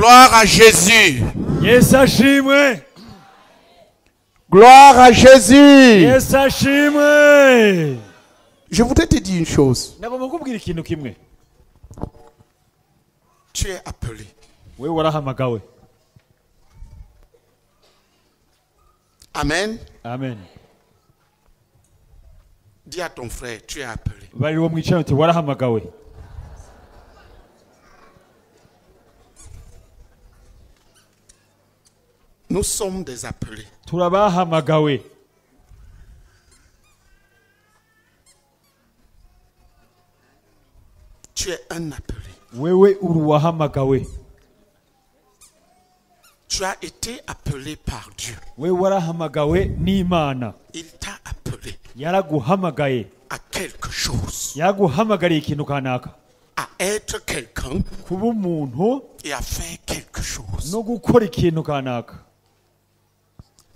Gloire à Jésus. Yesu ashimwe. Gloire à Jésus. Yesu ashimwe. Je voudrais te dire une chose. Ndagomba kukubwira ikintu kimwe. Tu es appelé. Wewe warahamagawe. Amen. Amen. Dis à ton frère, tu es appelé. Bari wo mwicara uti warahamagawe. Nous sommes des appelés. Turabahamagawe. Tu es un appelé. Wewe uri wahamagawe. Tu as été appelé par Dieu. Wewe warahamagawe n'Imana. Il t'a appelé Yaraguhamagaye. à quelque chose. Yaguhamagariye ikintu kanaka. À être quelqu'un Kuba umuntu et à faire quelque chose. no gukora ikintu kanaka.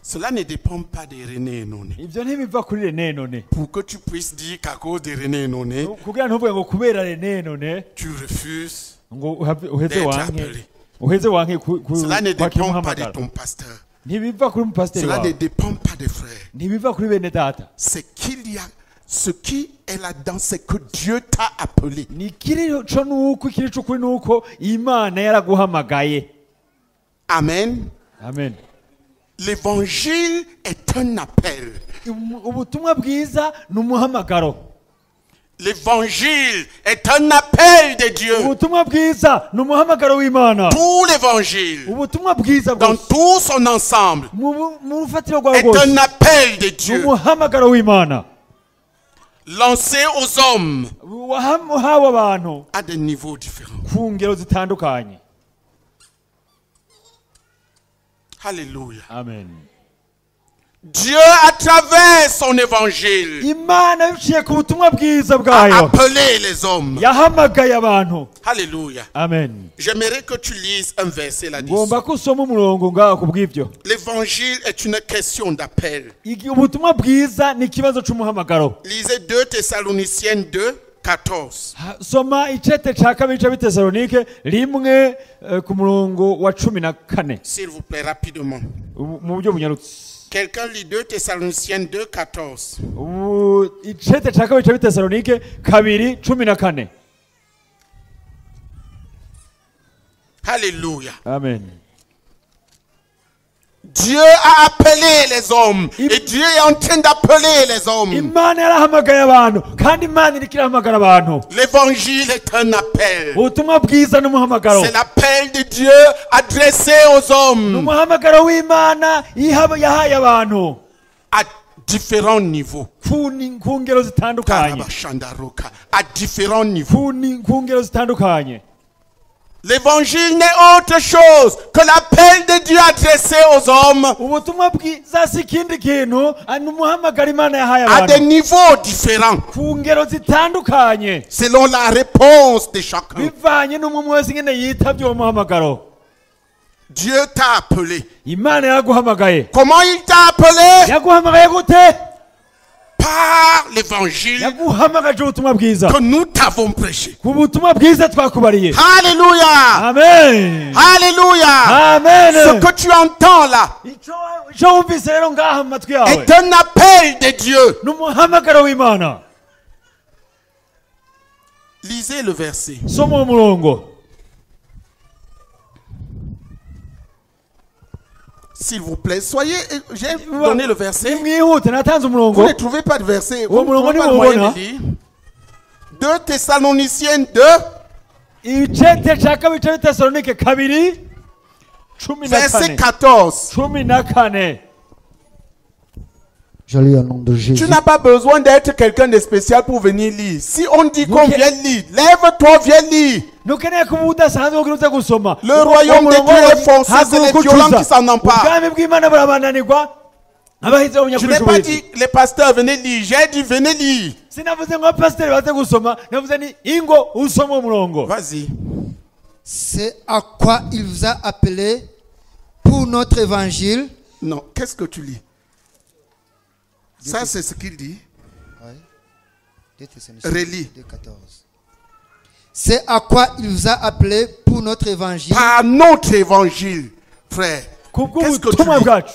Cela ne dépend pas de René Enone. Ivyo ntibiva kuri René Enone. Pour que tu puisses dire qu'à cause de René Enone, Kugira ntuvuge ngo kubera René Enone tu refuses ngo uheze d'être wanke. appelé. Uheze wanke Cela ne kwakira dépend pas de umuhamagaro. ton pasteur. Ntibiva kuri umupasiteri Cela ne wawe. dépend pas des frères. Ntibiva kuri bene data. C'est qu'il y a ce qui est là-dedans, c'est que Dieu t'a appelé. Ni kirico nuko ikiri cukuri nuko Imana yaraguhamagaye. Amen. Amen. L'évangile est un appel. Ubutumwa bwiza n'umuhamagaro. L'évangile est un appel de Dieu. Ubutumwa bwiza n'umuhamagaro w'Imana. Tout l'évangile, Ubutumwa bwiza dans bwose tout son ensemble, mu rufatiro rwawe est rwose un appel de Dieu n'umuhamagaro w'Imana. lancé aux hommes Wahawe abantu à des niveaux différents. ku ngero zitandukanye. Alléluia. Amen. Dieu, à travers son évangile, Imana biciye ku butumwa bwiza a bwayo appelé les hommes. yahamagaye abantu. Alléluia. Amen. J'aimerais que tu lises un verset là-dessus. Ngomba ko usoma umurongo ngaho kubw'ivyo. L'évangile est une question d'appel. Ubutumwa bwiza ni ikibazo c'umuhamagaro. Lisez 2 Thessaloniciens 2, 14. Soma icete ca kabiri c'Abitesalonike rimwe ku murongo wa 14 S'il vous plaît, rapidement. mu buryo bunyarutse. Quelqu'un lit 2 Thessaloniciens 2, 14. Icete ca kabiri c'Abitesalonike kabiri 14. Alléluia. Amen. Dieu a appelé les hommes. Et Dieu est en train d'appeler les hommes. Imana yarahamagaye abantu kandi Imana iriko irahamagara abantu. L'évangile est un appel. Ubutumwa bwiza n'umuhamagaro. C'est l'appel de Dieu adressé aux hommes N'umuhamagaro w'Imana yahaye abantu à différents niveaux. ku ngero zitandukanye. Karabashandaruka, à différents niveaux. Ku ngero zitandukanye. L'évangile n'est autre chose que l'appel de Dieu adressé aux hommes Ubutumwa bwiza si ikindi kintu n'umuhamagaro Imana yahaye à des abantu niveaux différents, ku ngero zitandukanye selon la réponse de chacun. bivanye n'umwe wese ingene yitavye uwo muhamagaro. Dieu t'a appelé. Imana yaraguhamagaye. Comment il t'a appelé? Yaguhamagaye gute? Par l'évangile Yaguhamagaje ubutumwa bwiza que nous t'avons prêché. ku butumwa bwiza twakubariye. Alléluia. Amen. Alléluia. Amen. Ce que tu entends là Ico wumvise rero ngaha mu matwi yawe est un appel de Dieu. n'umuhamagaro w'Imana. Lisez le verset. Soma uwo murongo. S'il vous plaît, soyez. J'ai donné le verset. Mwihute natanze Vous umurongo. ne trouvez pas de verset. Oh, Vous ne trouvez pas de moyen de lire. 2 Thessaloniciens 2, Icete ca kabiri c'Abitesalonike kabiri 14. verset 14. 14. Je lis au nom de Jésus. Tu n'as pas besoin d'être quelqu'un de spécial pour venir lire. Si on dit qu'on vient lire, lève-toi, viens lire. Nukeneye kuba udasanzwe kugira uze gusoma. Le royaume de Dieu est foncé, c'est les violents qui s'en emparent. Ubwami bw'Imana burabananirwa abahize Je n'ai pas b'umunyakurikirwa. dit les pasteurs venez lire, j'ai dit venez lire. Sinavuze ngo abapasiteri baze gusoma, navuze ni ingo usoma umurongo. Vas-y. C'est à quoi il vous a appelé pour notre évangile. Non, qu'est-ce que tu lis? Ça, c'est ce qu'il dit. Ouais. Relis. 14. C'est à quoi il vous a appelé pour notre évangile. Par notre évangile, frère. Qu'est-ce que tu kubw'ubutumwa dis? bwacu.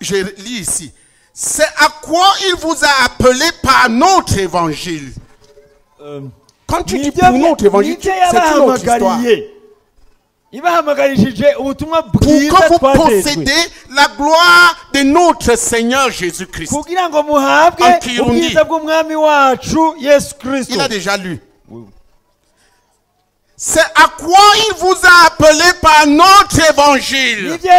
Je lis ici. C'est à quoi il vous a appelé par notre évangile. Quand tu dis pour notre évangile, nibyo c'est une autre histoire. yabahamagariye ibahamagarishije ubutumwa Pour bwiza que vous twatejwe possédez la gloire de notre Seigneur Jésus-Christ. kugira ngo muhabwe En Kirundi. ubwiza bw'umwami wacu Yesu Kristo. Il a déjà lu. C'est à quoi il vous a appelé par notre évangile. nibyo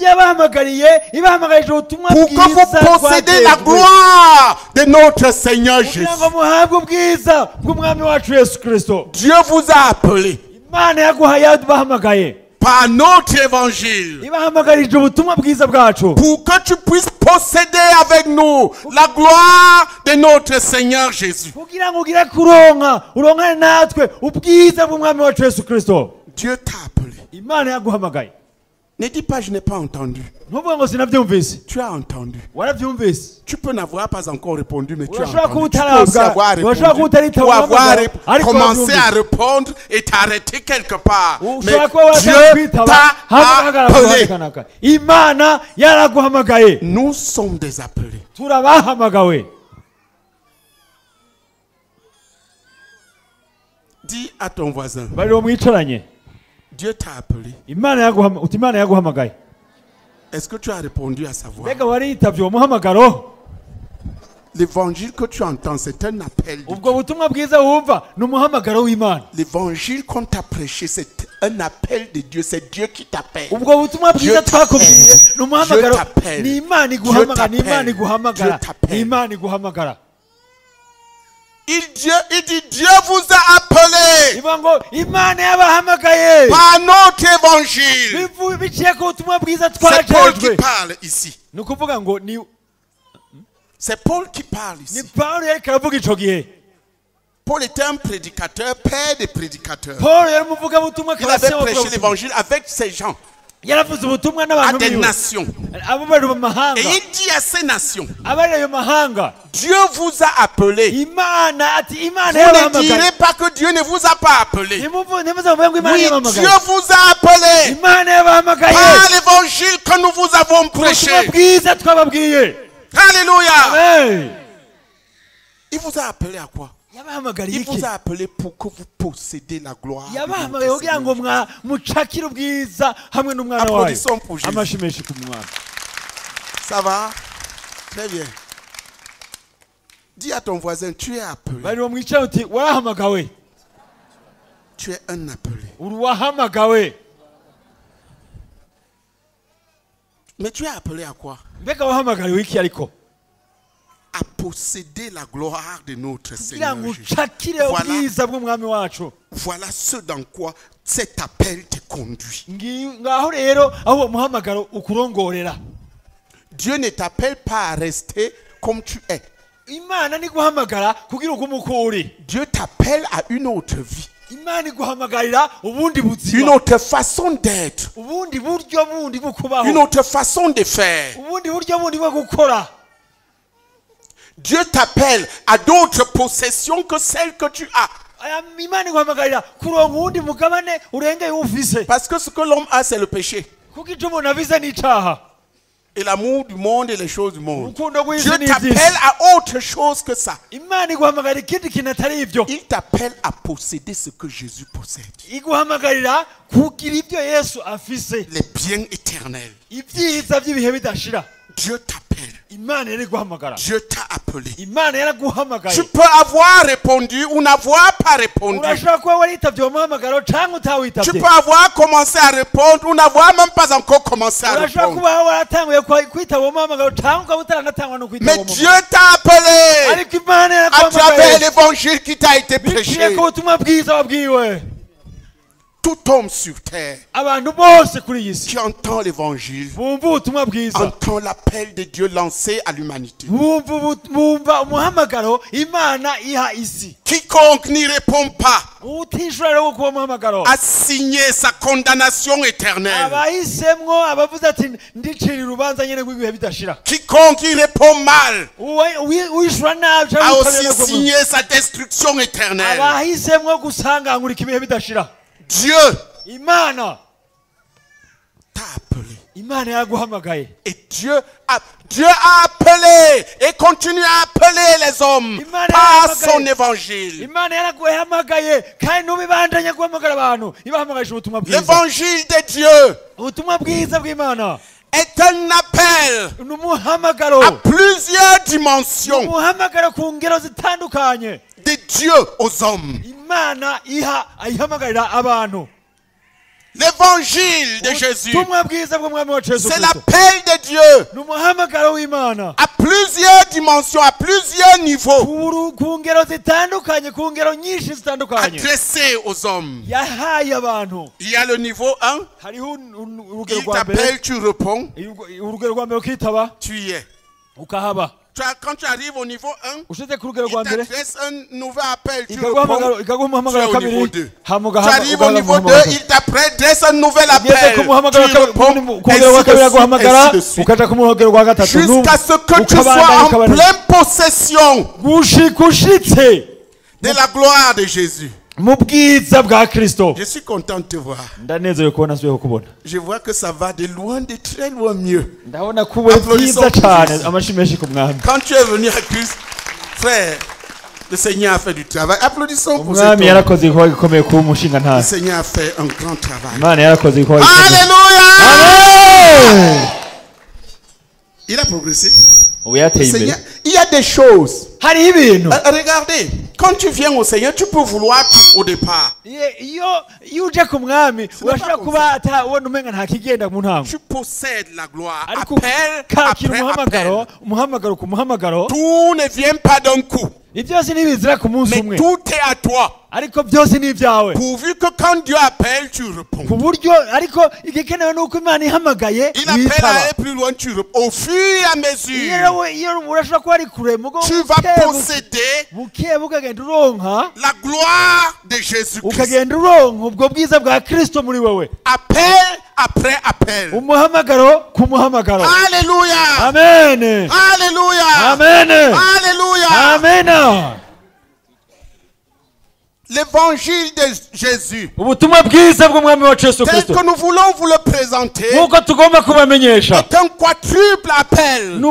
yabahamagariye ibahamagarije ubutumwa Pour que vous bwiza possédez la twatejwe gloire de notre Seigneur Jésus. kugira ngo muhabwe ubwiza bw'umwami wacu Yesu Kristo. Dieu vous a appelé Imana yabahamagaye par notre évangile. ibahamagarije ubutumwa bwiza bwacu Pour que tu puisses posséder avec nous la gloire de notre Seigneur Jésus. kugira ngo ugire uronkane natwe ubwiza bw'umwami wacu Yesu Kristo. Dieu t'a appelé. Imana yaguhamagaye. Ne dis pas je n'ai pas entendu. Ntuvuge ngo sinabyumvise. Tu as entendu. Warabyumvise. Tu peux n'avoir pas encore répondu, mais tu as Urashobora kuba entendu. Tu peux aussi avoir utarabwa, urashobora kuba répondu. utaritaho Ou avoir ariko commencé à warabyumvise. répondre et t'arrêter quelque part. Mais ushobora kuba Dieu warakwitaba t'a hagaragara appelé. kanaka. Imana yaraguhamagaye. Nous sommes des appelés. Turabahamagawe. Dis à ton voisin, Bari mwicaranye. Dieu t'a appelé. Imana yaguhamagaye. Est-ce que tu as répondu à sa voix? Mbega waritavye uwo muhamagaro? L'évangile que tu entends, c'est un appel de Ubwo butumwa bwiza wumva ni umuhamagaro w'Imana. L'évangile qu'on t'a prêché, c'est un appel de Dieu. C'est Dieu qui t'appelle. Ubwo butumwa bwiza Dieu t'appelle. twakubwiye ni umuhamagaro. Dieu t'appelle. Ni Imana Dieu iguhamagara, ni t'appelle. Imana iguhamagara. Dieu t'appelle. Ni Imana iguhamagara. Il dit, Dieu vous a appelé Ivuga ngo Imana yabahamagaye. par notre évangile. Biciye ku butumwa bwiza C'est Paul qui twajejwe. parle ici. Ni ukuvuga ngo ni C'est Paul qui parle ni ici. Paulo yariko aravuga ico gihe. Paul était un prédicateur, père des prédicateurs. Paulo yari umuvugabutumwa Il avait karasiye prêché w'abavugabutumwa. l'évangile avec ces gens, Yaravuze ubutumwa à n'abantu des biwe. nations. Abo bari mu Et mahanga. il dit à ces nations, Abari ayo mahanga. Dieu vous a appelé. Imana ati Imana Vous ne yabahamagaye. direz pas que Dieu ne vous a pas appelé. Ntimuzavuge ngo Imana Oui, yabahamagaye. Dieu vous a appelé Imana yabahamagaye. par l'évangile que nous vous avons Ubutumwa prêché. bwiza twababwiye. Alléluia. Amen. Il vous a appelé à quoi? Yabahamagariye Il iki? vous a appelé pour que vous possédez la gloire. de Yabahamagaye notre kugira ngo Seigneur. mucakire ubwiza hamwe n'umwana wayo. Applaudissons pour Jésus. Amashi menshi ku mwana. Ça va? Très bien. Dis à ton voisin, tu es appelé. Bari mwicara uti warahamagawe. Tu es un appelé. Uri wahamagawe. Mais tu es appelé à quoi? Mbega wahamagariwe iki ariko? À posséder la gloire de notre Kugira Seigneur ngo Jésus. ucakire Voilà, ubwiza bw'umwami wacu. voilà ce dans quoi cet appel te conduit. Ngaho rero aho uwo muhamagaro ukurongorera. Dieu ne t'appelle pas à rester comme tu es. Imana ni guhamagara kugira ugume uko uri. Dieu t'appelle à une autre vie. Imana iguhamagarira ubundi Une buzima. autre façon d'être. Ubundi buryo bundi bwo kubaho. Une autre façon de faire. Ubundi buryo bundi bwo gukora. Dieu t'appelle à d'autres possessions que celles que tu as. Imana iguhamagarira kuronka uwundi mugabane urengeye ufise. Parce que ce que l'homme a, c'est le péché. Kuko icyo umuntu abize ni icaha. Et l'amour du monde et les choses du monde. Urukundo rw'isi Dieu ni t'appelle iby'isi. à autre chose que ça. Imana iguhamagarira ikindi kintu atari ibyo. Il t'appelle à posséder ce que Jésus possède. Iguhamagarira kugira ibyo Yesu afise. Les biens éternels. Ibyiza by'ibihe bidashira. Dieu t'appelle. Imana yari guhamagara. Dieu t'a appelé. Imana yaraguhamagaye. Tu peux avoir répondu ou n'avoir pas répondu. Urashobora kuba waritabye uwo muhamagaro cyangwa Tu utawitabye. peux avoir commencé à répondre ou n'avoir même pas encore commencé à Urashobora répondre. kuba waratanguye kwitaba uwo muhamagaro cyangwa ukaba utaranatangwa no kwitaba Mais uwo Dieu muhamagaro. t'a appelé Ariko Imana à travers yaraguhamagaye. l'évangile qui t'a été Biciye prêché. ku butumwa bwiza wabwiwe. Tout homme sur terre abantu bose kuri iyi si qui entend l'évangile bumva ubutumwa bwiza entend l'appel de Dieu lancé à l'humanité. bumva umuhamagaro imana iha isi. Quiconque n'y répond pas utishura rero kuba umuhamagaro a signé sa condamnation éternelle. abahisemwo abavuze ati ndicira urubanza nyene rw'ibihe bidashira. Quiconque y répond mal wishura nabi a aussi signé sa destruction éternelle. abahisemwo gusangangurika ibihe bidashira. Dieu imana t'a appelé. imana yaguhamagaye. Et Dieu a appelé et continue à appeler les hommes par son évangile. imana yaraguhamagaye kandi n'ubibandanya guhamagara abantu ibahamagaje ubutumwa bwiza. L'évangile de Dieu ubutumwa bwiza bw'imana est un appel n'umuhamagaro à plusieurs dimensions umuhamagaro ku ngero zitandukanye de Dieu aux hommes. imana ayihamagarira abantu. L'évangile de Jésus, c'est l'appel de Dieu à plusieurs dimensions, à plusieurs niveaux, adressé aux hommes. Il y a le niveau 1, il t'appelle, tu réponds, tu y es. Quand tu arrives au niveau 1, il t'adresse un nouvel appel, tu réponds, tu es au niveau 2. Tu arrives au niveau 2, il t'adresse un nouvel appel, tu réponds, ainsi de suite. Jusqu'à ce que tu sois en pleine possession de la gloire de Jésus. Je suis content de te voir. Je vois que ça va de loin, de très loin mieux. Applaudissons pour Jésus. Quand tu es venu à Christ, frère, le Seigneur a fait du travail. Applaudissons pour cet homme. Le Seigneur a fait un grand travail. Alléluia! Il a progressé. Seigneur, il y a des choses. Regardez, quand tu viens au Seigneur, tu peux vouloir tout au départ. Tu possèdes la gloire. Appel après appel. Tout ne vient pas d'un coup. Mais tout est à toi. Pourvu que quand Dieu appelle, tu réponds. Il appelle à aller plus loin, tu réponds. Au fur et à mesure, tu vas posséder la gloire de Jésus-Christ. Appel après appel. Alléluia. Amen. Alléluia. Amen. Alléluia. Amen. L'évangile de Jésus, tel que nous voulons vous le présenter, est un quadruple appel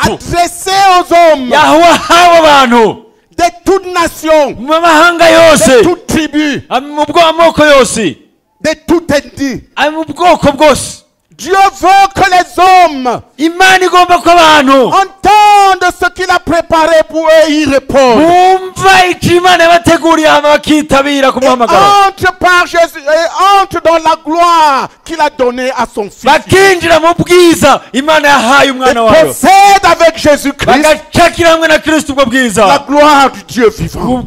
adressé aux hommes de toutes nations, de toutes tribus, de toutes ethnies. Dieu veut que les hommes entendent ce qu'il a préparé pour eux y répondre. Entre par Jésus et entre dans la gloire qu'il a donnée à son Fils. Et possède avec Jésus-Christ la gloire du Dieu vivant.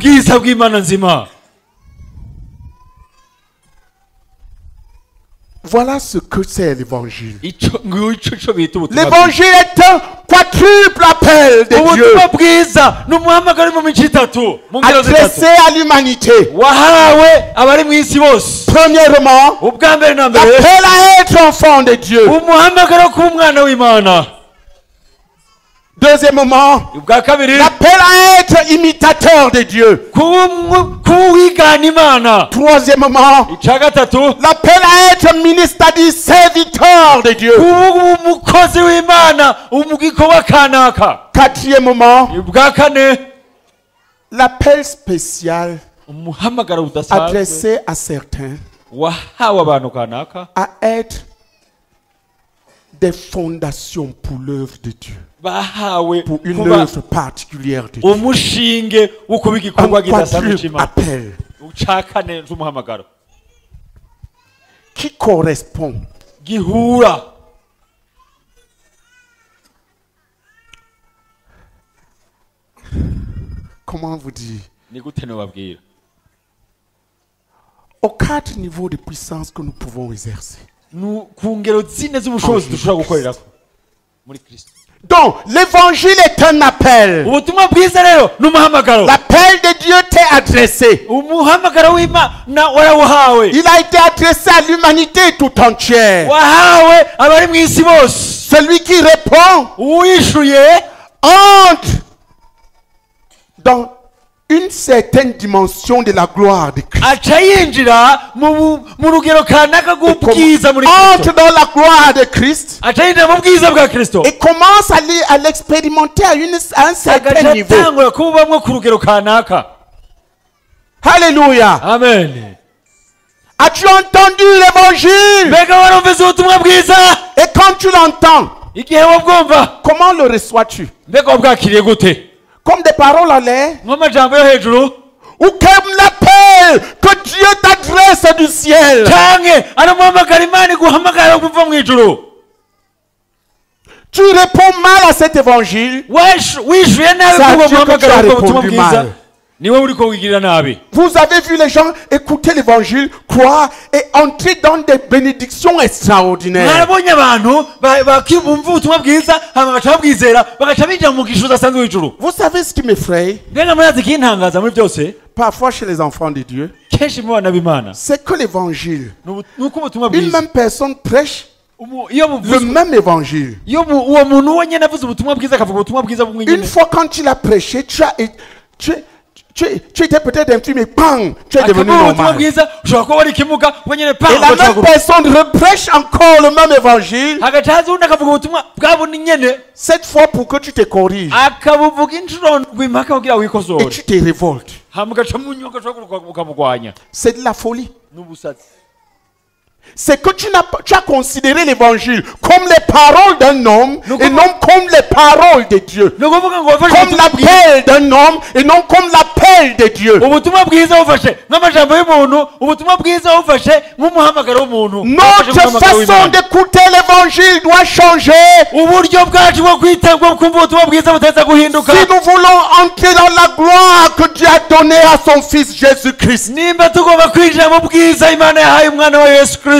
Voilà ce que c'est l'évangile. L'évangile est un quadruple appel de Dieu adressé à l'humanité. Premièrement, l'appel à être enfant de Dieu. Deuxièmement, l'appel à être imitateur de Dieu. Troisièmement, l'appel à être ministre, dit serviteur de Dieu. Quatrièmement, l'appel spécial adressé à certains à être des fondations pour l'œuvre de Dieu. Pour une œuvre particulière de Dieu. Un quadruple appel qui correspond comment vous dire, aux 4 niveaux de puissance que nous pouvons exercer. Donc, l'évangile est un appel. L'appel de Dieu t'est adressé. Il a été adressé à l'humanité tout entière. Celui qui répond entre dans une certaine dimension de la gloire de Christ. Entre dans la gloire de Christ et commence à l'expérimenter à un certain niveau. Alléluia. Amen. As-tu entendu l'évangile? Et quand tu l'entends, comment le reçois-tu? Comme des paroles en l'air? Ou comme l'appel que Dieu t'adresse du ciel? Tu réponds mal à cet évangile. C'est à Dieu que tu as répondu mal. Vous avez vu les gens écouter l'évangile, croire et entrer dans des bénédictions extraordinaires. Vous savez ce qui m'effraie? Parfois chez les enfants de Dieu, c'est que l'évangile, une même personne prêche le même évangile. Une fois quand il a prêché, tu étais peut-être un petit, mais bang, tu es devenu normal. Et la même personne reprêche encore le même évangile. Cette fois pour que tu te corriges. Et tu te révoltes. C'est de la folie. C'est que tu as considéré l'évangile comme les paroles d'un homme et non comme les paroles de Dieu. Comme l'appel d'un homme et non comme l'appel de Dieu. Notre façon d'écouter l'évangile doit changer. Si nous voulons entrer dans la gloire que Dieu a donnée à son Fils Jésus-Christ,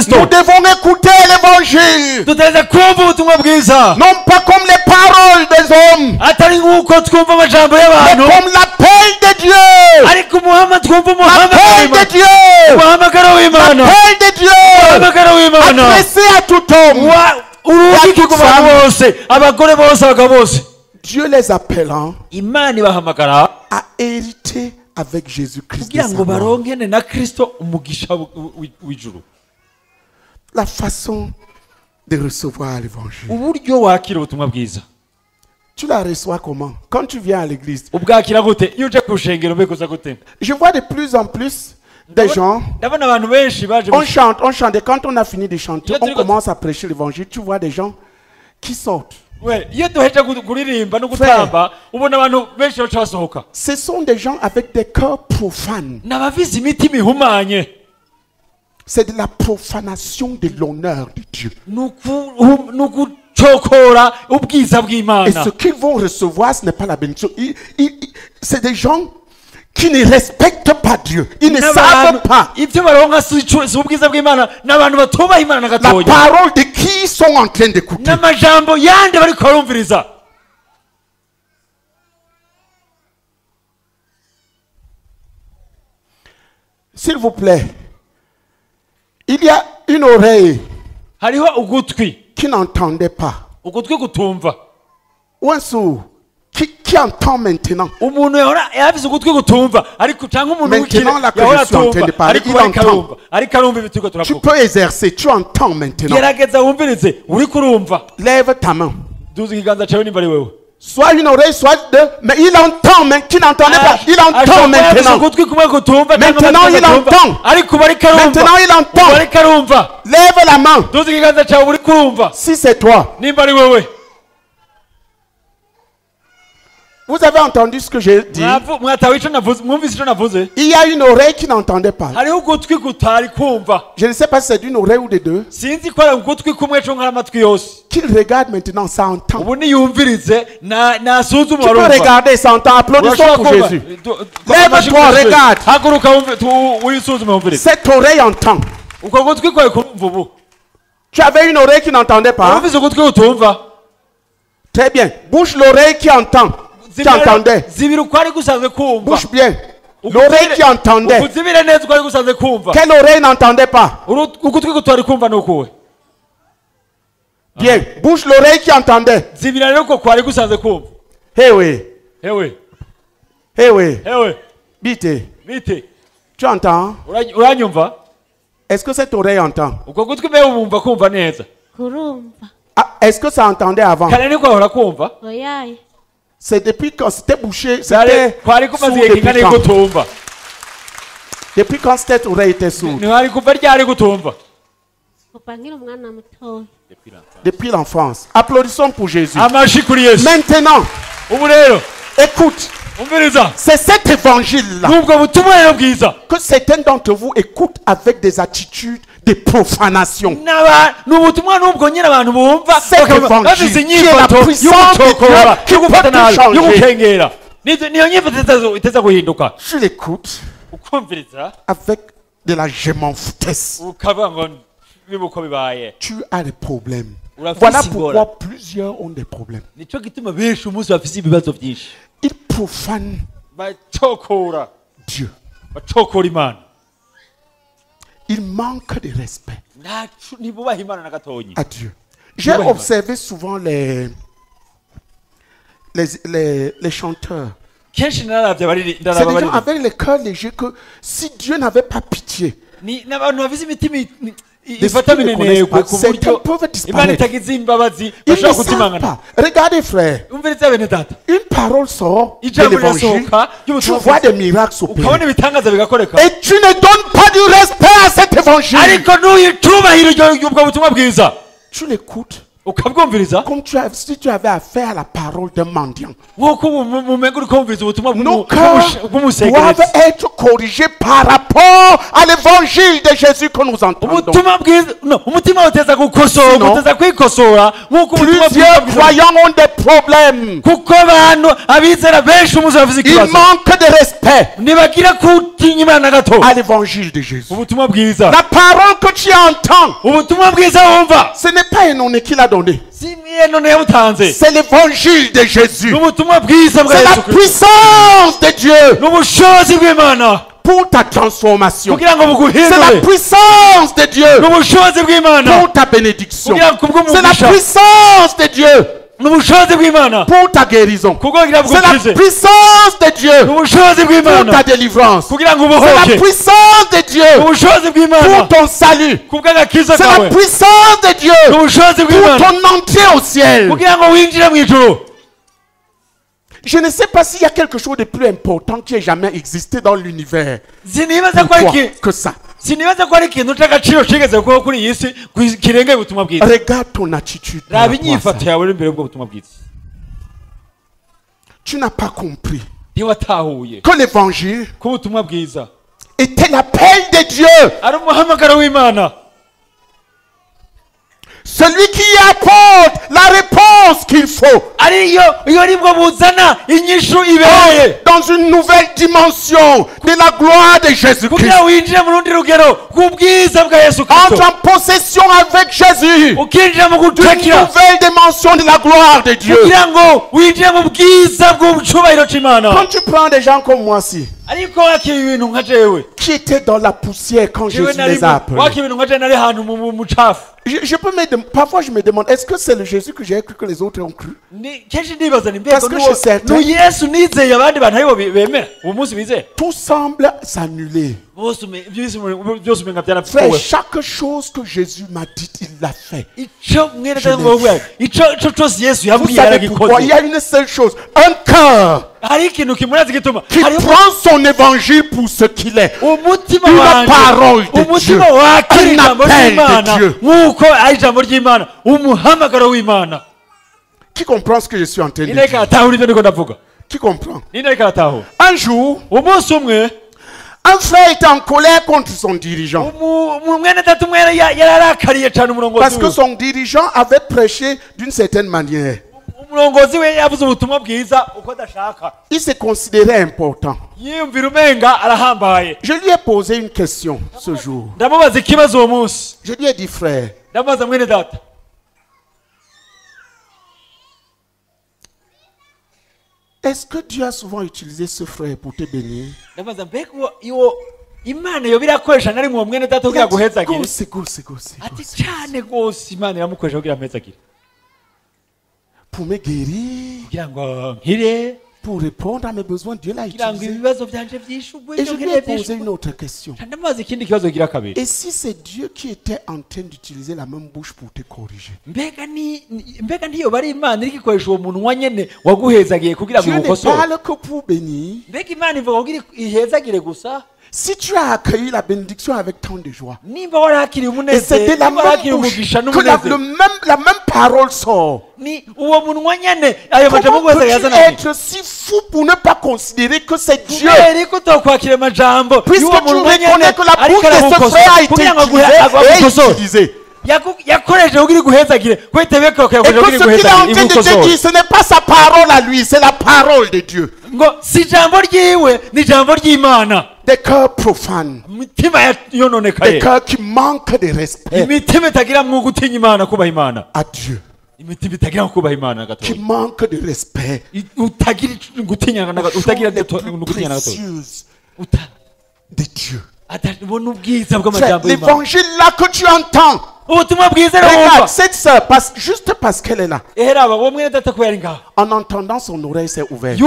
nous devons écouter l'évangile. Non pas comme les paroles des hommes, mais comme l'appel de Dieu. L'appel de Dieu. L'appel de Dieu. Adressé à tout homme. Et à toute femme. Dieu les appelant à hériter avec Jésus-Christ. La façon de recevoir l'évangile. Tu la reçois comment? Quand tu viens à l'église. Je vois de plus en plus des gens. On chante. Et quand on a fini de chanter, on commence à prêcher l'évangile. Tu vois des gens qui sortent. Ce sont des gens avec des cœurs profanes. C'est de la profanation de l'honneur de Dieu. Et ce qu'ils vont recevoir, ce n'est pas la bénédiction. C'est des gens qui ne respectent pas Dieu. Ils ne savent pas la parole de qui ils sont en train d'écouter. S'il vous plaît, il y a une oreille qui n'entendait pas. Ou un sourd qui entend maintenant. Maintenant, là que je suis en train de parler, il entend. Tu peux exercer, tu entends maintenant. Lève ta main. Soit une oreille, soit deux, mais il entend, mais qui n'entendait pas. Il entend maintenant. Maintenant il entend. Maintenant il entend. Lève la main. Si c'est toi. Vous avez entendu ce que j'ai dit? Il y a une oreille qui n'entendait pas. Je ne sais pas si c'est d'une oreille ou des deux. Qu'il regarde maintenant, ça entend. Tu peux regarder, ça entend. Applaudissons pour Jésus. Lève-toi, regarde. Cette oreille entend. Tu avais une oreille qui n'entendait pas. Très bien. Bouge l'oreille qui entend. Qui entendait. Bouge bien. L'oreille qui entendait. Quelle oreille n'entendait pas? Bien. Bouge l'oreille qui entendait. Eh oui. Eh oui. Bite. Tu entends? Est-ce que cette oreille entend? Ah, est-ce que ça entendait avant? C'est depuis quand c'était bouché, c'était sourd depuis quand cette oreille était sourde? Depuis l'enfance. Applaudissons pour Jésus. Maintenant, écoute. C'est cet évangile-là que certains d'entre vous écoutent avec des attitudes de profanation. Cet évangile qui est la puissance de Dieu qui peut tout changer. Je l'écoute avec de la je m'en foutesse. Tu as des problèmes. Voilà pourquoi plusieurs ont des problèmes. Ils profanent Dieu. Ils manquent de respect à Dieu. J'ai observé souvent les chanteurs. C'est des gens avec le cœur léger que si Dieu n'avait pas pitié, certains peuvent disparaître. Ils ne savent pas. Regardez frère, une parole sort de l'évangile, tu vois des miracles s'opérer. Et tu ne donnes pas du respect à cet évangile. Tu l'écoutes comme si tu avais affaire à la parole d'un mendiant. Nos cœurs doivent être corrigés par rapport à l'évangile de Jésus que nous entendons. Plusieurs croyants ont des problèmes. Ils manquent de respect à l'évangile de Jésus. La parole que tu entends, ce n'est pas un honneur qu'il a donné. C'est l'évangile de Jésus. C'est la puissance de Dieu pour ta transformation. C'est la puissance de Dieu pour ta bénédiction. C'est la puissance de Dieu pour ta guérison. C'est la puissance de Dieu pour ta délivrance. C'est la puissance de Dieu pour ton salut. C'est la puissance de Dieu pour ton entrée au ciel. Je ne sais pas s'il y a quelque chose de plus important qui ait jamais existé dans l'univers que ça. Regarde ton attitude. Tu n'as pas compris que l'évangile était l'appel de Dieu. Celui qui apporte la réponse qu'il faut. Dans une nouvelle dimension de la gloire de Jésus-Christ. Entre en possession avec Jésus d'une nouvelle dimension de la gloire de Dieu. Quand tu prends des gens comme moi ici, qui étaient dans la poussière quand Jésus les a appelés. Parfois je me demande, est-ce que c'est le Jésus que j'ai cru que les autres ont cru? Parce que chez certains, tout semble s'annuler. Frère, chaque chose que Jésus m'a dit, il l'a fait. Vous savez pourquoi? Il y a une seule chose, un cœur qui prend son évangile pour ce qu'il est. Une parole de Dieu, un appel de Dieu. Qui comprend ce que je suis en train de dire? Qui comprend? Un jour, un frère était en colère contre son dirigeant. Parce que son dirigeant avait prêché d'une certaine manière. Il se considérait important. Je lui ai posé une question ce jour. Je lui ai dit, frère, est-ce que Dieu a souvent utilisé ce frère pour te bénir? Pour me guérir, pour répondre à mes besoins, Dieu l'a utilisé. Et je lui ai posé une autre question. Et si c'est Dieu qui était en train d'utiliser la même bouche pour te corriger? Dieu ne parle que pour bénir. Si tu as accueilli la bénédiction avec tant de joie, et c'est de la même bouche que la même parole sort, comment peux-tu être si fou pour ne pas considérer que c'est Dieu? Puisque tu reconnais que la bouche de ce frère a été utilisée. Et que ce qu'il est en train de te dire, ce n'est pas sa parole à lui, c'est la parole de Dieu. Des cœurs profanes, des cœurs qui manquent de respect à Dieu, qui manquent de respect, précieuses de Dieu. L'évangile là que tu entends, regarde cette sœur, juste parce qu'elle est là, en entendant son oreille s'est ouverte.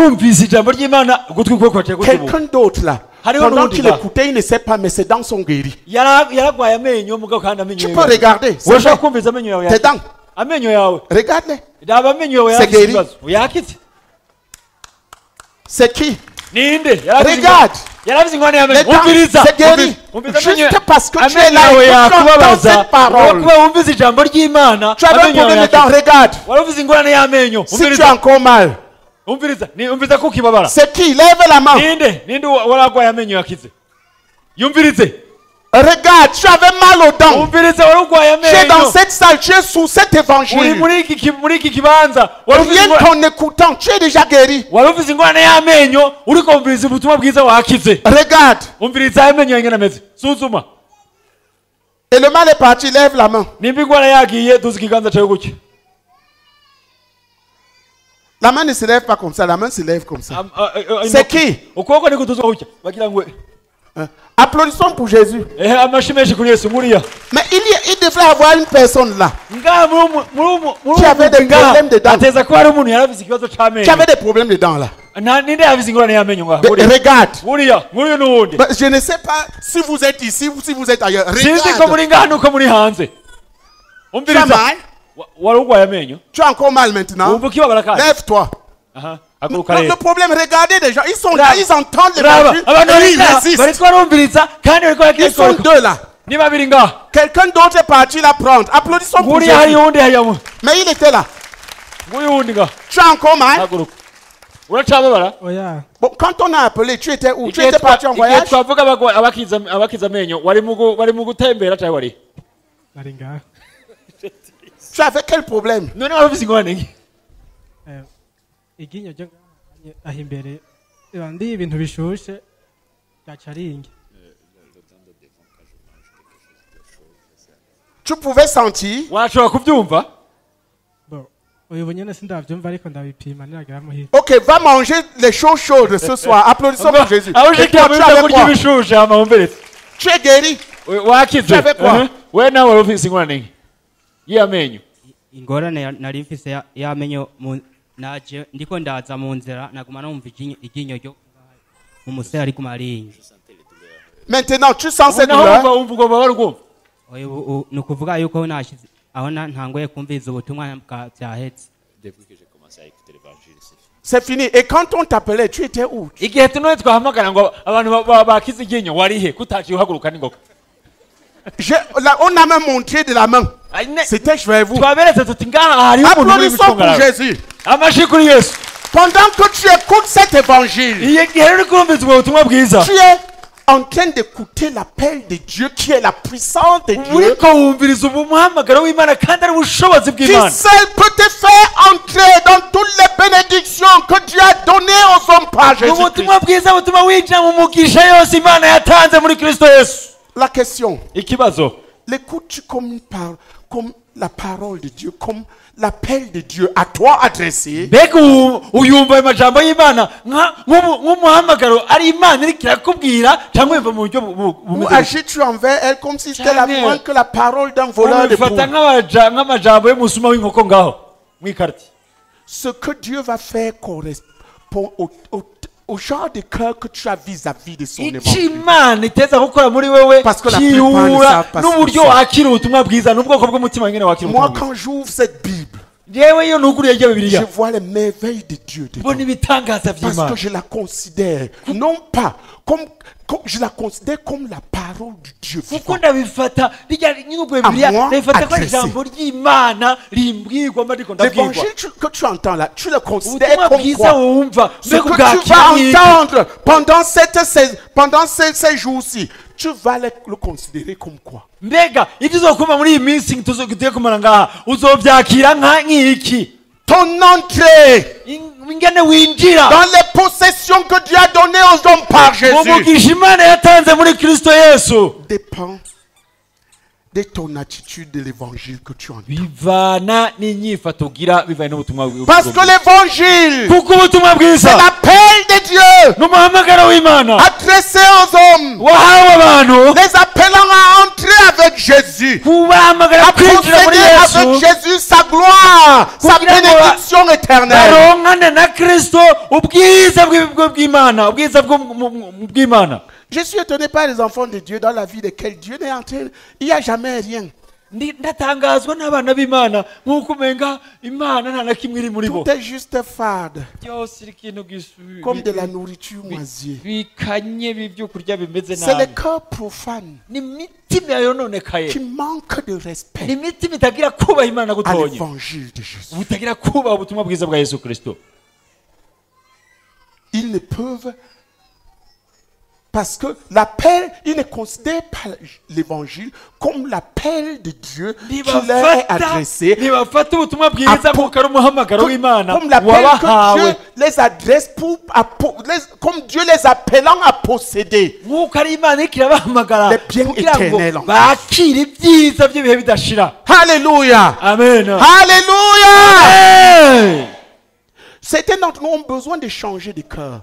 Quelqu'un d'autre là, pendant qu'il écoutait, il ne sait pas, mais ses dents sont guéries. Tu peux regarder tes dents, regarde-les, c'est guéri. C'est qui? Regarde, les dents, c'est guéri. Juste parce que tu es là et tu entends cette parole. Tu as un problème de dents, regarde. Si tu as encore mal, c'est qui? Lève la main. Regarde, tu avais mal aux dents. Tu es dans cette salle, tu es sous cet évangile. Rien qu'en écoutant, tu es déjà guéri. Regarde. Et le mal est parti, lève la main. La main ne se lève pas comme ça, la main se lève comme ça. C'est qui? Applaudissons pour Jésus. Mais il devrait avoir une personne là qui avait des problèmes de dents. Qui avait des problèmes de dents là. Regarde. Je ne sais pas si vous êtes ici ou si vous êtes ailleurs. Regarde. Tu as mal? Tu as encore mal maintenant? Lève-toi. Le problème, regardez les gens, ils sont là, ils entendent l'évangile, ils résistent. Ils sont deux là. Quelqu'un d'autre est parti la prendre. Applaudissons pour Jésus. Mais il était là. Tu as encore mal? Bon, quand on a appelé, tu étais où? Tu étais parti en voyage? Tu avais quel problème? Tu pouvais sentir? Ok, va manger les choses chaudes ce soir. Applaudissons pour Jésus. Et toi, tu avais quoi? Tu es guéri? Tu avais quoi? ingorane nari mfise y'amenyo naje ndiko ndaza mu nzira naguma numva iginyo ryo mu musaya ari kumaringa. Maintenant tu sens cette douleur? Nukuvuga yuko nashize aho ntangoye kumviza ubutumwa byahetse. Depuis que j'ai commencé à écouter l'évangile, c'est fini. Et quand on t'appelait, tu étais où? Là, on a même montré de la main. C'était je vais vous. Applaudissons pour Jésus. Pendant que tu écoutes cet évangile, tu es en train d'écouter l'appel de Dieu qui est la puissance de Dieu, qui seul peut te faire entrer dans toutes les bénédictions que Dieu a données aux hommes par Jésus-Christ. La question, l'écoutes-tu comme la parole de Dieu, comme l'appel de Dieu à toi adressé? Ou agis-tu envers elle comme si c'était la même que la parole d'un voleur de poules? Ce que Dieu va faire correspond au genre de cœur que tu as vis-à-vis de son évangile. Parce que la plupart ne savent pas ça. Moi, quand j'ouvre cette Bible, je vois les merveilles de Dieu dedans. Parce que je la considère non pas comme je la considère comme la parole de Dieu vivant. L'évangile que tu entends là, tu le considères comme quoi? Ce que tu vas entendre pendant ces jours-ci, tu vas le considérer comme quoi? Ton entrée dans les possessions que Dieu a données aux hommes par Jésus dépend de ton attitude de l'évangile que tu entends. Parce que l'évangile, c'est l'appel de Dieu adressé aux hommes, les appelant à entrer avec Jésus, à posséder avec Jésus sa gloire, sa bénédiction éternelle. Je suis étonné par les enfants de Dieu dans la vie desquels Dieu n'est entré. Il n'y a jamais rien. Tout est juste fade. Comme de la nourriture moisie. C'est le cœur profane qui manque de respect à l'évangile de Jésus. Ils ne peuvent. Parce que l'appel, ils ne considèrent pas l'évangile comme l'appel de Dieu qui leur est adressé. Comme l'appel que Dieu les adresse comme Dieu les appelant à posséder les biens éternels. Alléluia. Amen. Alléluia. Certains d'entre nous ont besoin de changer de cœur.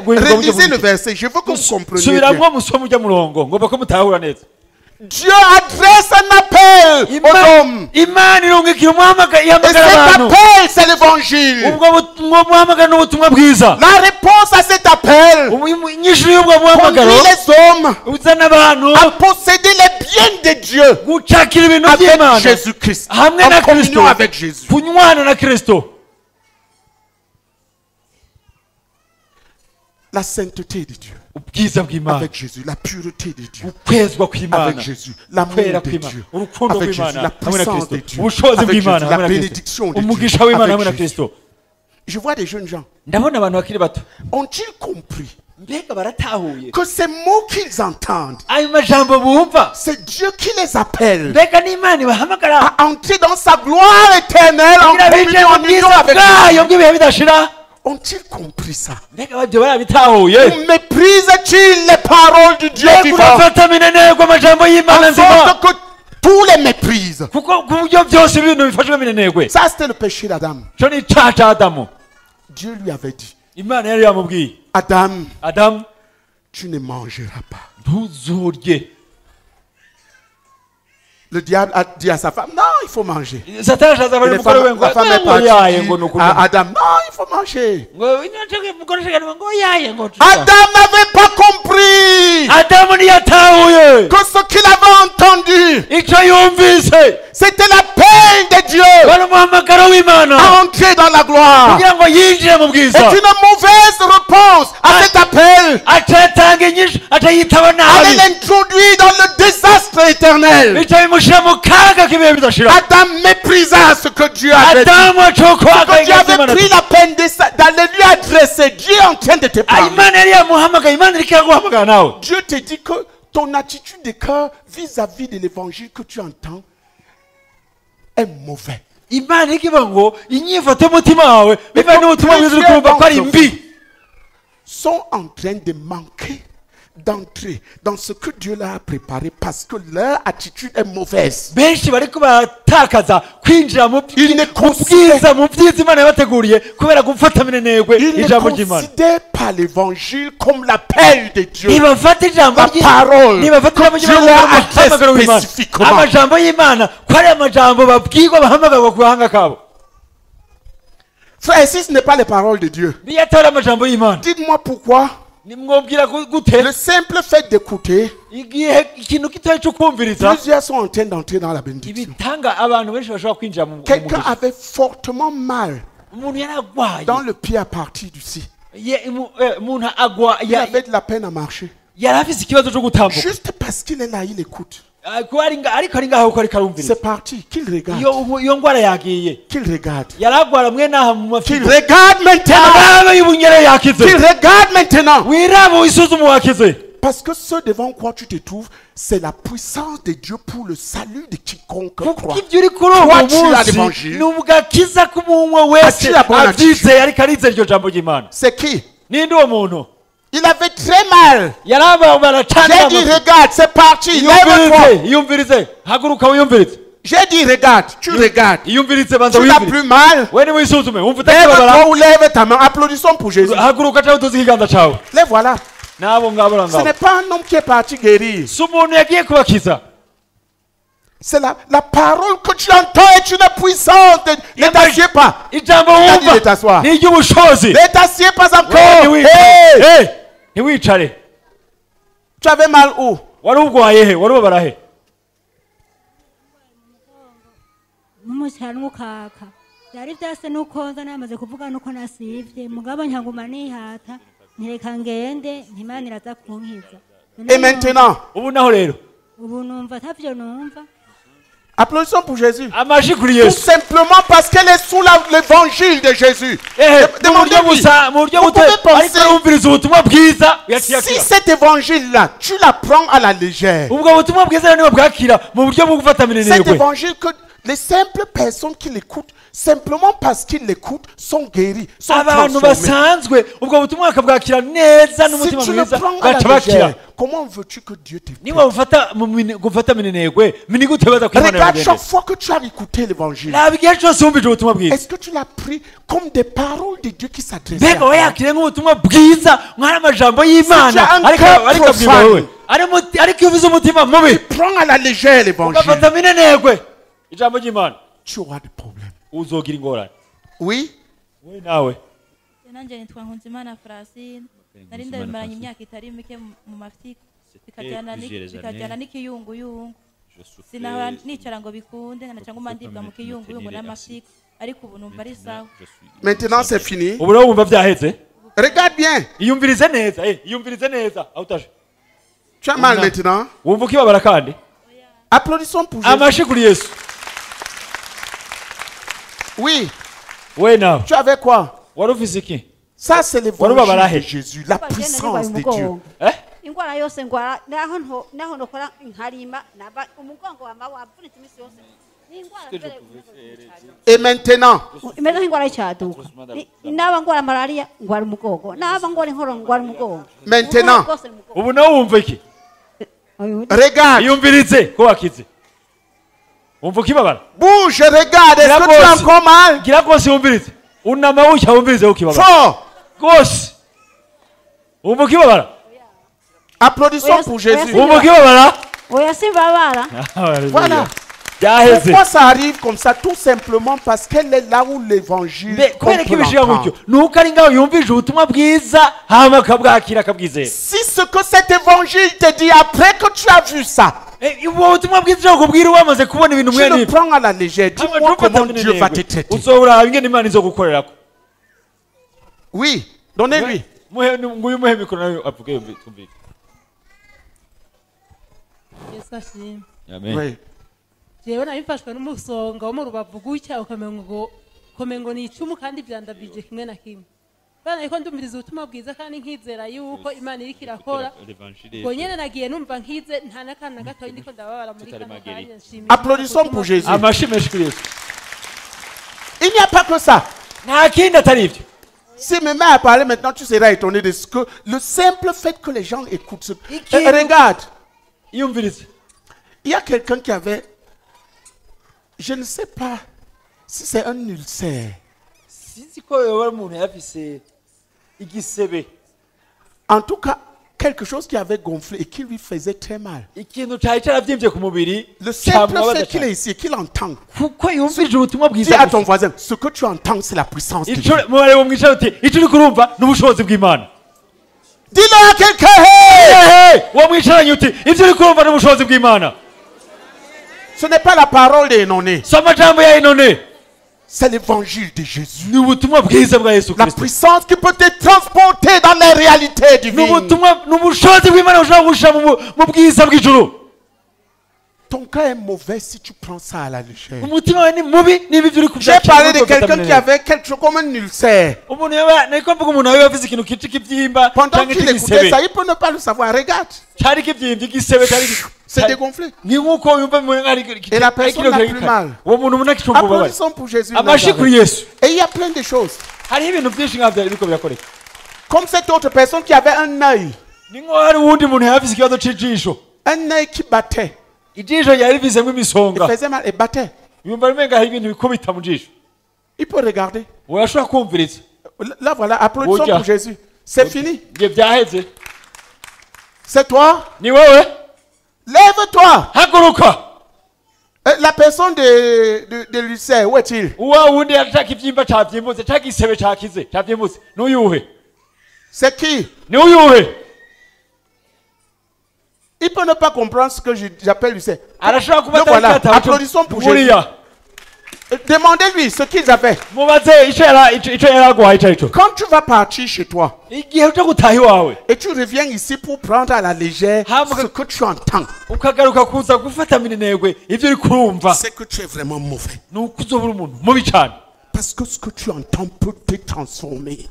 Relisez le verset, je veux que vous compreniez bien. Dieu adresse un appel aux hommes. Et cet appel, c'est l'évangile. La réponse à cet appel conduit les hommes à posséder les biens de Dieu avec Jésus-Christ, en communion avec Jésus. La sainteté de Dieu avec Jésus, la pureté de Dieu avec Jésus, l'amour de Dieu avec Jésus, la puissance de Dieu avec Jésus, la bénédiction de Dieu avec Jésus. Je vois des jeunes gens. Ont-ils compris que ces mots qu'ils entendent, c'est Dieu qui les appelle à entrer dans sa gloire éternelle en communion avec Jésus? Ont-ils compris ça? Méprisent-ils les paroles de Dieu vivant? En sorte que tous les méprisent. Ça, c'était le péché d'Adam. Dieu lui avait dit, Adam, tu ne mangeras pas. Le diable a dit à sa femme, non, il faut manger. La femme est partie à Adam, non, il faut manger. Adam n'avait pas compris que ce qu'il avait entendu c'était l'appel de Dieu à entrer dans la gloire. Et une mauvaise réponse à cet appel allait l'introduire dans le désastre éternel. Adam méprisa ce que Dieu avait dit. Que Dieu avait pris la peine d'aller lui adresser. Dieu est en train de te parler. Dieu te dit que ton attitude de cœur vis-à-vis de l'évangile que tu entends est mauvais. Sont en train de manquer d'entrer dans ce que Dieu leur a préparé parce que leur attitude est mauvaise. Ils ne considèrent pas l'évangile comme l'appel de Dieu, la parole que Dieu leur adresse spécifiquement. Frère, si ce n'est pas les paroles de Dieu, dites-moi pourquoi. Le simple fait d'écouter, plusieurs sont en train d'entrer dans la bénédiction. Quelqu'un avait fortement mal dans le pied à partir d'ici. Il avait de la peine à marcher. Juste parce qu'il est là, il écoute. C'est parti, qu'il regarde. Qu'il regarde. Qu'il regarde maintenant. Parce que ce devant quoi tu te trouves, c'est la puissance de Dieu pour le salut de quiconque croit. Toi, tu as l'évangile. As-tu la bonne attitude? C'est qui? Il avait très mal. J'ai dit regarde, c'est parti. Lève-toi. J'ai dit regarde, tu regardes. Tu n'as plus mal. Lève-toi ou lève ta main. Applaudissons pour Jésus. Les voilà. Ce n'est pas un homme qui est parti guérir. C'est la parole que tu entends est une puissance. Ne t'assieds pas. Il a dit de t'asseoir. Ne t'assieds pas encore. Tu avais mal où? Et maintenant? Applaudissons pour Jésus. Tout simplement parce qu'elle est sous l'évangile de Jésus. Demandez-lui. Vous pouvez penser, si cet évangile-là, tu l'apprends à la légère, cet évangile que les simples personnes qui l'écoutent, simplement parce qu'ils l'écoutent, sont guéris, sont transformés. Si tu le prends à la légère, comment veux-tu que Dieu te prenne? Regarde chaque fois que tu as écouté l'évangile. Est-ce que tu l'as pris comme des paroles de Dieu qui s'adressent à toi? Si tu as un cœur profane, tu prends à la légère l'évangile, tu auras des problèmes. Oui? Oui, nanjye nitwa Nkunzimana Francine nari ndabimaranye imyaka itari mike mu mafitiko bikajyana n'ikiyunguyungu sinahora nicara ngo bikunde cyangwa mandibwa mu kiyunguyungu n'amafitiko ariko ubu numva ari sawa. Maintenant c'est fini. Regarde bien. Tu as mal maintenant? Applaudissons pour Jésus. Oui. Tu avais quoi? Ça c'est l'évangile de Jésus, la puissance de Dieu. Et maintenant? Maintenant? Regarde. Bouge, regarde, est-ce que tu as encore mal? Fort. Applaudissons pour Jésus. Voilà. Pourquoi ça arrive comme ça? Tout simplement parce qu'elle est là où l'évangile comprend. Si ce que cet évangile te dit après que tu as vu ça, ubu butumwa bwiza kubwira wamaze kubona ibintu Je le prends à la légère. Dis-moi comment Dieu va te traiter. uzobura ingene Imana izogukorerako. Oui, donnez-lui. Nguyu muhe mikoro nayo avuge twumvire. Yesu ashimwe. Amen. Oui. Jewe nabifashwe n'umusonga wo mu rubavu gutya ukamengo ni icumu kandi byandabije kimwe na kimwe. Bana iko ndumviriza ubutumwa bwiza kandi nkizera yuko Imana iri kirakora. Bonyene nagiye numva nkize nta nakana gato ndiko ndababara muri kana kanya nshimira. Applaudissons pour Jésus. Amashimeshi kuri Yesu. Il n'y a pas que ça. Nta kindi atari ibyo. Si me mets à parler maintenant, tu seras étonné de ce que le simple fait que les gens écoutent ce. Regarde. Yumvirize. Il y a quelqu'un qui avait, je ne sais pas si c'est un ulcère. En tout cas, quelque chose qui avait gonflé et qui lui faisait très mal. Le simple fait qu'il est ici, qu'il entend. Dis à ton voisin, ce que tu entends, c'est la puissance de Dieu. Dis-le à quelqu'un. Ce n'est pas la parole des non-nés. C'est l'évangile de Jésus. La puissance qui peut te transporter dans les réalités divines. Ton cas est mauvais si tu prends ça à la légère. J'ai parlé de quelqu'un qui avait quelque chose comme un ulcère. Pendant qu'il écoutait ça, il peut ne pas le savoir. Regarde. C'est dégonflé. Et la personne n'a plus mal. Applaudissons pour Jésus. Et il y a plein de choses. Comme cette autre personne qui avait un œil. Un œil qui battait. Il faisait mal et battait. Il peut regarder. Là voilà, applaudissons pour Jésus. C'est fini. C'est toi? Lève-toi. La personne de l'ulcère, où est-il? C'est qui? Il peut ne pas comprendre ce que j'appelle l'ulcère. Donc voilà, applaudissons pour Jésus. Demandez-lui ce qu'ils avaient. Quand tu vas partir chez toi et tu reviens ici pour prendre à la légère ce que tu entends, c'est que tu es vraiment mauvais. Parce que ce que tu entends peut te transformer.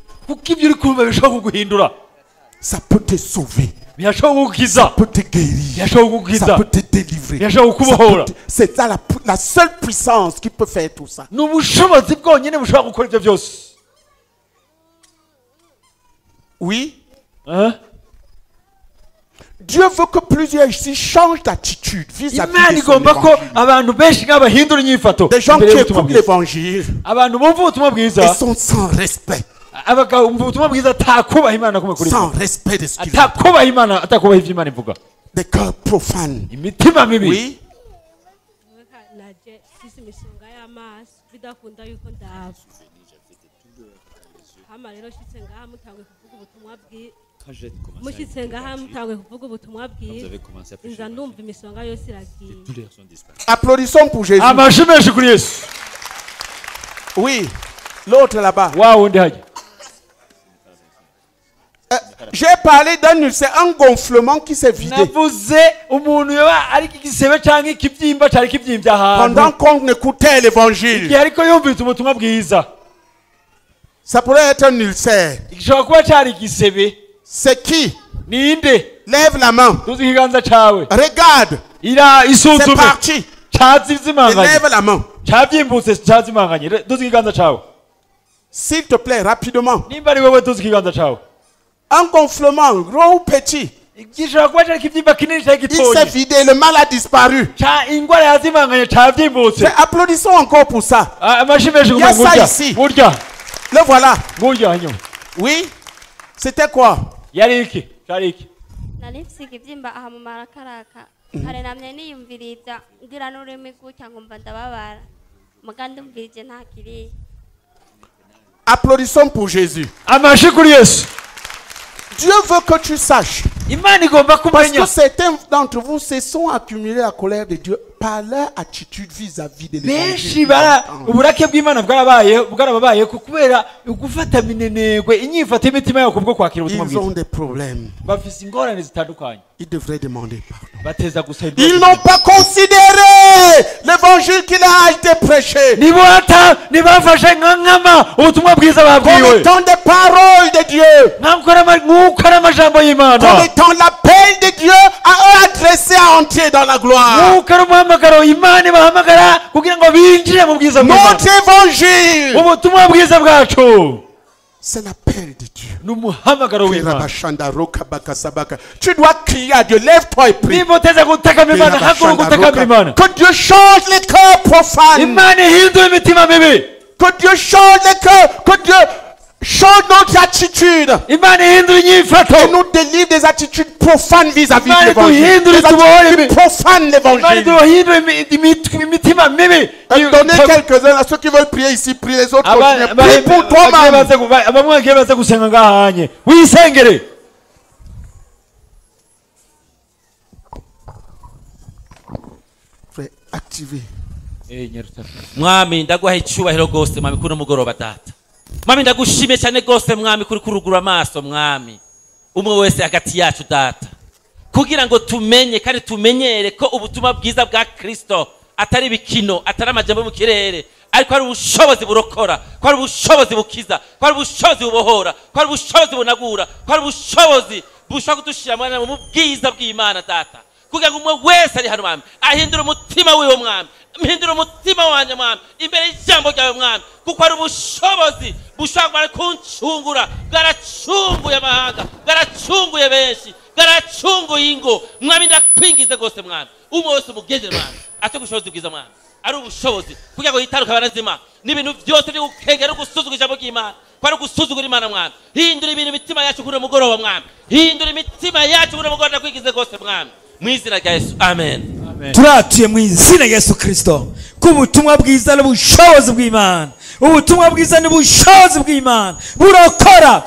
Ça peut te sauver. Ça peut te guérir. Ça peut te délivrer. C'est ça la seule puissance qui peut faire tout ça. Oui. Dieu veut que plusieurs ici changent d'attitude vis-à-vis de son évangile. Des gens qui écoutent l'évangile et sont sans respect. Sans respect de ce qu'il dit. Des cœurs profanes. Oui. Applaudissons pour Jésus. Oui. L'autre là-bas. J'ai parlé d'un ulcère, un gonflement qui s'est vidé. Pendant qu'on écoutait l'évangile. Ça pourrait être un ulcère. C'est qui? Lève la main. Regarde. C'est parti. Lève la main. S'il te plaît, rapidement. Un gonflement, gros ou petit. Il s'est vidé, le mal a disparu. Applaudissons encore pour ça. Il y a ça ici. Le voilà. Oui. C'était quoi? Applaudissons pour Jésus. Dieu veut que tu saches Parce que certains d'entre vous se sont accumulés la colère de Dieu par leur attitude vis-à-vis de l'évangile. Ils ont des problèmes. Ils devraient demander pardon. Ils n'ont pas considéré l'évangile qui a été prêché comme étant des paroles de Dieu, comme étant l'appel de Dieu à eux adressé à entrer dans la gloire. Notre évangile, c'est l'appel de Dieu. Tu dois crier à Dieu, lève-toi et prie. Que Dieu change les cœurs profanes. Que Dieu change les cœurs. Que Dieu change notre attitude. Et nous délivre des attitudes profanes vis-à-vis de l'évangile. Des attitudes profanes l'évangile. Donnez quelques-uns à ceux qui veulent prier ici, priez les autres. Prie pour toi-même. Frère, activez. Mwami ndaguha icyubahiro gose mwami kuri mugoroba data. Mwami ndagushimye cyane gose mwami kuri kurugura amaso mwami. Umwe wese hagati yacu data. Kugira ngo tumenye kandi tumenyere ko ubutumwa bwiza bwa Kristo atari bikino, atari amajambo mu kirere, ariko ari ubushobozi burokora, ko ari ubushobozi bukiza, ko ari ubushobozi bubohora, ko ari ubushobozi bunagura, ko ari ubushobozi bushobora kudushira mu bwiza bw'Imana data. Kugira ngo umwe wese ari hano mwami ahindura umutima wiwe mwami, mpindura umutima wanje mwami imbere y'ijambo ryawe mwami, kuko ari ubushobozi bushobora kuncungura, bwaracunguye amahanga, bwaracunguye benshi, bwaracunguye ingo mwami, ndakwingize gose mwami, umwe wese umugeze mwami ate gushoboza bwiza mwami, ari ubushobozi kugira ngo yitaruka abanazima n'ibintu byose byo gukengera gusuzugura ijambo ry'Imana, kwari gusuzugura Imana mwami. Hindura ibintu imitima yacu kuri mugoroba mwami, hindura imitima yacu kuri mugoroba, ndakwigize gose mwami mu izina rya Yesu, amen. Turatuye mu izina rya Yesu Kristo ko ubutumwa bwiza n'ubushobozi bw'Imana, ubutumwa bwiza n'ubushobozi bw'Imana burokora,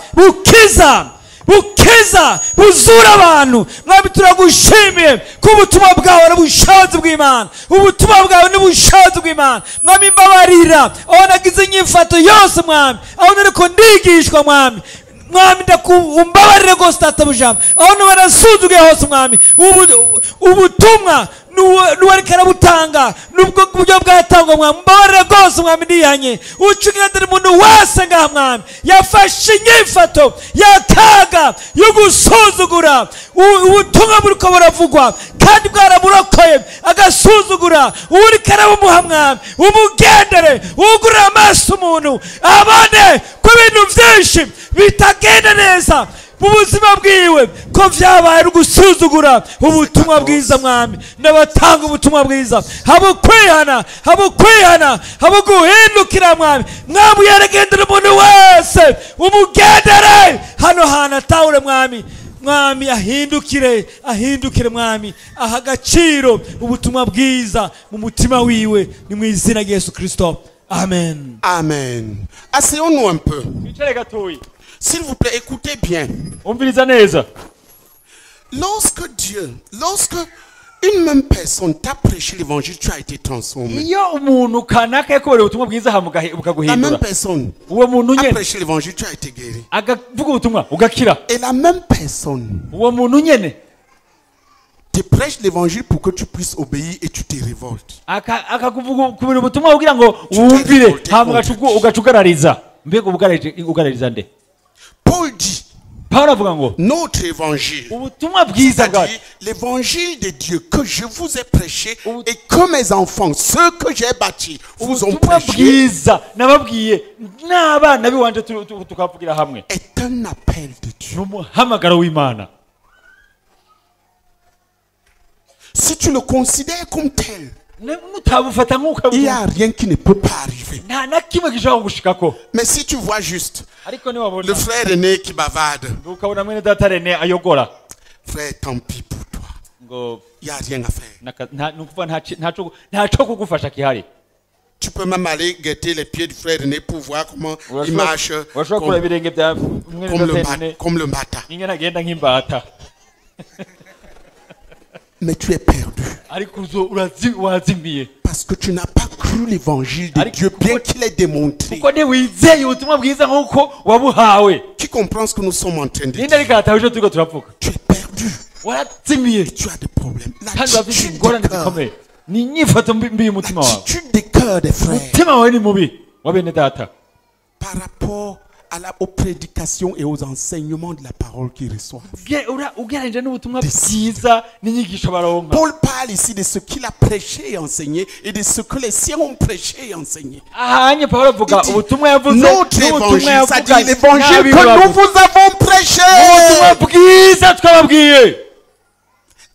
bukiza, buzura abantu. Mwami turagushimiye ko ubutumwa bwawe n'ubushobozi bw'Imana, ubutumwa bwawe n'ubushobozi bw'Imana. Mwami mbabarira aho nagize inyifato yose mwami, aho nariko ndigishwa mwami, mwami ndakumbabarire gose tatabujambo aho nubarasuzugiye hose mwami. Ubutumwa nuwariko arabutanga nubwo buryo bwatangwa mwami, mbabarire gose mwami, ndihanye ucugendera umuntu wese ngaha mwami yafashe inyifato y'akaga yo gusuzugura ubutumwa buriko buravugwa kandi bwaraburokoye agasuzugura uriko arabumuha mwami, umugendere ugurira amaso umuntu abone ko ibintu vyinshi bitagenda neza mu buzima bwiwe, ko vyabaye gusuzugura ubutumwa bwiza mwami. Ndabatanga ubutumwa bwiza, habo kwihana, habo guhindukira mwami. Mwami yaragendera umuntu wese umugendere hano hana tawure mwami, mwami ahindukire mwami, aha agaciro ubutumwa bwiza mu mutima wiwe, ni mu izina rya Yesu Kristo, amen. Amen. Asseyons-nous un peu. S'il vous plaît, écoutez bien. Lorsque une même personne t'a prêché l'évangile, tu as été transformé. La même personne a prêché l'évangile, tu as été guéri. Et la même personne te prêche l'évangile pour que tu puisses obéir et tu te révoltes. Paul dit, notre évangile, c'est-à-dire l'évangile de Dieu que je vous ai prêché et que mes enfants, ceux que j'ai bâtis, vous ont prêché, est un appel de Dieu. Si tu le considères comme tel, il n'y a rien qui ne peut pas arriver. Mais si tu vois juste le frère aîné qui bavarde, frère, tant pis pour toi. Il n'y a rien à faire. Tu peux même aller guetter les pieds du frère aîné pour voir comment il marche comme le mbata. Mais tu es perdu. Parce que tu n'as pas cru l'évangile de Dieu, bien qu'il ait démontré. Tu comprends ce que nous sommes en train de dire? Tu es perdu. Et tu as des problèmes. L'attitude des cœurs des frères. Par rapport aux prédications et aux enseignements de la parole qu'ils reçoivent. Paul parle ici de ce qu'il a prêché et enseigné et de ce que les siens ont prêché et enseigné. Notre évangile, c'est-à-dire l'évangile que nous vous avons prêché,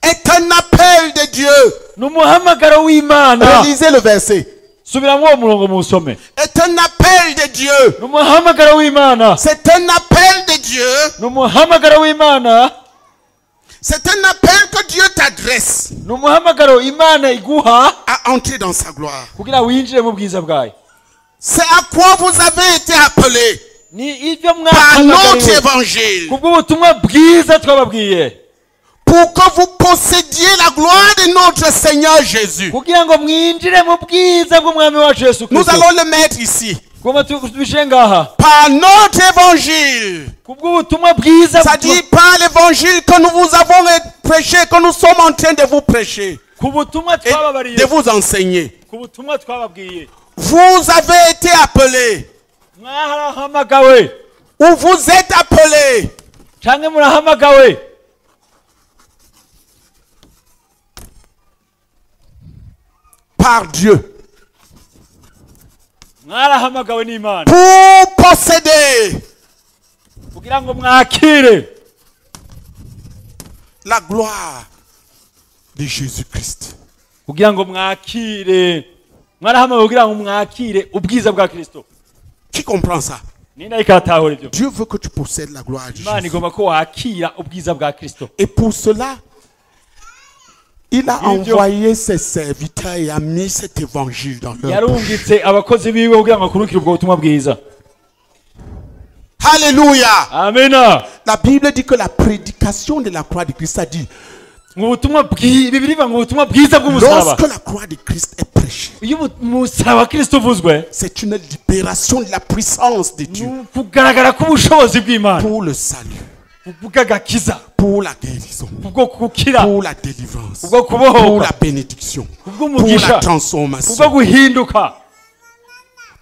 est un appel de Dieu. Relisez le verset. Est un appel de Dieu. C'est un appel de Dieu. C'est un appel que Dieu t'adresse à entrer dans sa gloire. C'est à quoi vous avez été appelés par notre évangile. Pour que vous possédiez la gloire de notre Seigneur Jésus. Nous allons le mettre ici. Par notre évangile. C'est-à-dire par l'évangile que nous vous avons prêché, que nous sommes en train de vous prêcher. Et de vous enseigner. Vous avez été appelés. Ou vous êtes appelés. Par Dieu pour posséder la gloire de Jésus-Christ. Qui comprend ça? Dieu veut que tu possèdes la gloire de Jésus. Et pour cela, il a envoyé ses serviteurs et a mis cet évangile dans leur bouche. Alléluia. Amen. La Bible dit que la prédication de la croix de Christ a dit, lorsque la croix de Christ est prêchée, c'est une libération de la puissance de Dieu pour le salut, pour la guérison, pour la délivrance, pour la bénédiction, pour la transformation,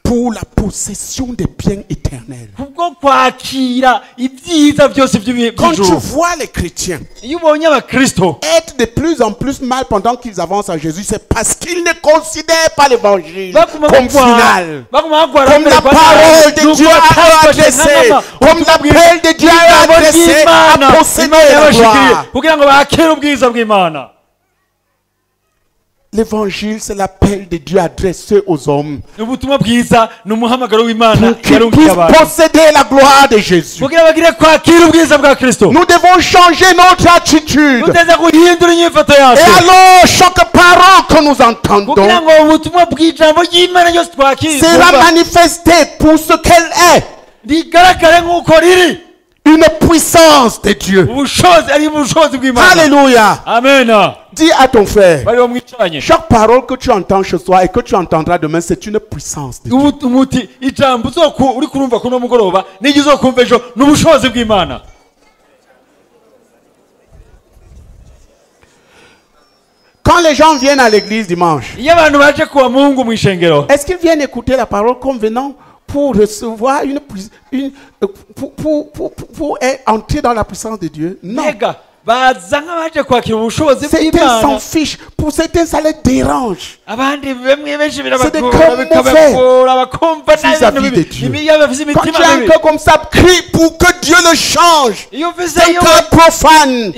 pour la possession des biens éternels. Quand tu vois les chrétiens être de plus en plus mal pendant qu'ils avancent à Jésus, c'est parce qu'ils ne considèrent pas l'évangile comme final, comme la parole de Dieu a adressé, comme l'appel de Dieu a adressé à posséder la gloire. L'évangile, c'est l'appel de Dieu adressé aux hommes pour qu'ils puissent posséder la gloire de Jésus. Nous devons changer notre attitude. Et alors, chaque parole que nous entendons sera manifestée pour ce qu'elle est. Une puissance de Dieu. Alléluia. Amen. Dis à ton frère, chaque parole que tu entends ce soir et que tu entendras demain, c'est une puissance de Dieu. Quand les gens viennent à l'église dimanche, est-ce qu'ils viennent écouter la parole comme venant pour recevoir pour entrer dans la puissance de Dieu? Non. Certains s'en fichent. Pour certains, ça les dérange. C'est des cœurs mauvais vis-à-vis de Dieu. Quand tu as un cœur comme ça, crie pour que Dieu le change. C'est un cœur profane.